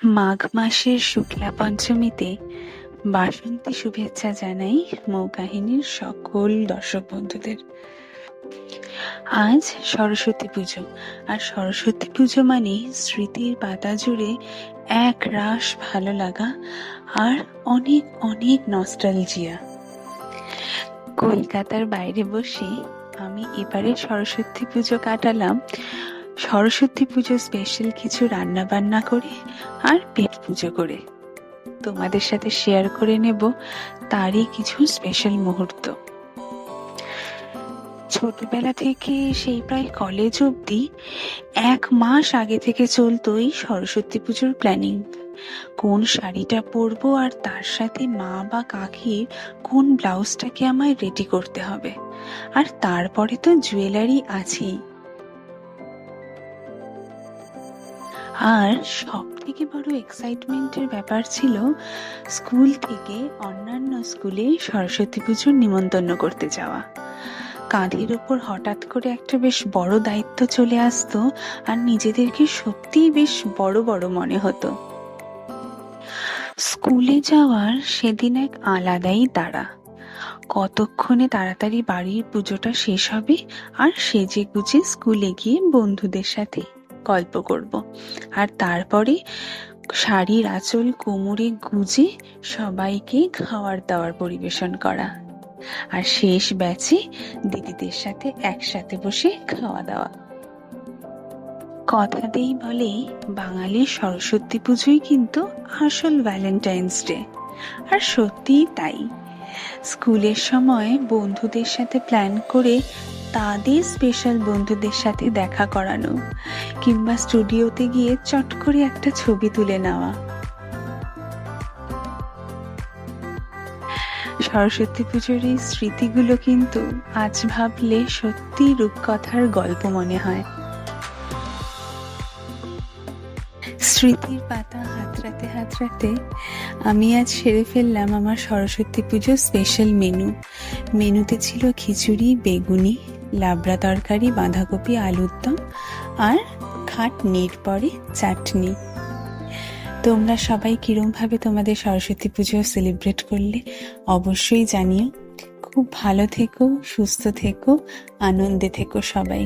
মাঘ মাসের শুক্লা পঞ্চমীতে বাসন্তী শুভেচ্ছা জানাই মৌ কাহিনীর সকল দর্শক বন্ধুদের। আজ সরস্বতী পুজো, আর সরস্বতী পুজো মানে স্মৃতির পাতা জুড়ে এক রাশ ভালো লাগা আর অনেক অনেক নস্টালজিয়া। কলকাতার বাইরে বসে আমি এবারে সরস্বতী পুজো কাটালাম সরস্বতী পুজো স্পেশাল কিছু রান্না বান্না করে আর পেট পুজো করে। তোমাদের সাথে শেয়ার করে নেব তারই কিছু স্পেশাল মুহূর্ত। ছোটবেলা থেকে সেই প্রায় কলেজ অবধি 1 মাস আগে থেকে চলতো এই সরস্বতী পুজোর প্ল্যানিং। কোন শাড়িটা পরবো আর তার সাথে মা বা কাকির কোন ব্লাউজটাকে আমায় রেডি করতে হবে, আর তারপরে তো জুয়েলারি আছেই। আর সব থেকে বড় এক্সাইটমেন্টের ব্যাপার ছিল স্কুল থেকে অন্যান্য স্কুলে সরস্বতী পুজোর নিমন্ত্রণ করতে যাওয়া। কাঁধের ওপর হঠাৎ করে একটা বেশ বড় দায়িত্ব চলে আসতো, আর নিজেদেরকে সত্যিই বেশ বড় বড় মনে হতো। স্কুলে যাওয়ার সেদিন এক আলাদাই তাড়া। কতক্ষণে তাড়াতাড়ি বাড়ির পুজোটা শেষ হবে আর সেজে গুজে স্কুলে গিয়ে বন্ধুদের সাথে গল্প করব, আর তারপরে শাড়ির আঁচল কোমরে গুজে সবাইকে খাওয়ার দাওয়ার পরিবেশন করা, আর শেষ ব্যাচে দিদিদের সাথে একসাথে বসে খাওয়া দাওয়া। কথাতেই বলে বাঙালির সরস্বতী পুজোই কিন্তু আসল ভ্যালেন্টাইন্স ডে, আর সত্যিই তাই। স্কুলের সময় বন্ধুদের সাথে প্ল্যান করে তাদের স্পেশাল বন্ধুদের সাথে দেখা করানো, কিংবা স্টুডিওতে গিয়ে চট করে একটা ছবি তুলে নেওয়া। সরস্বতী পুজোর এই স্মৃতিগুলো কিন্তু আজ ভাবলে সত্যি রূপকথার গল্প মনে হয়। স্মৃতির পাতা হাতড়াতে হাতড়াতে আমি আজ সেরে ফেললাম আমার সরস্বতী পুজোর স্পেশাল মেনুতে ছিল খিচুড়ি, বেগুনি, লাবড়া তরকারি, বাঁধাকপি, আলুর দম আর খাট নির্পরে চাটনি। তোমরা সবাই কিরমভাবে তোমাদের সরস্বতী পুজো সেলিব্রেট করলে অবশ্যই জানিও। খুব ভালো থেকো, সুস্থ থেকো, আনন্দে থেকো সবাই।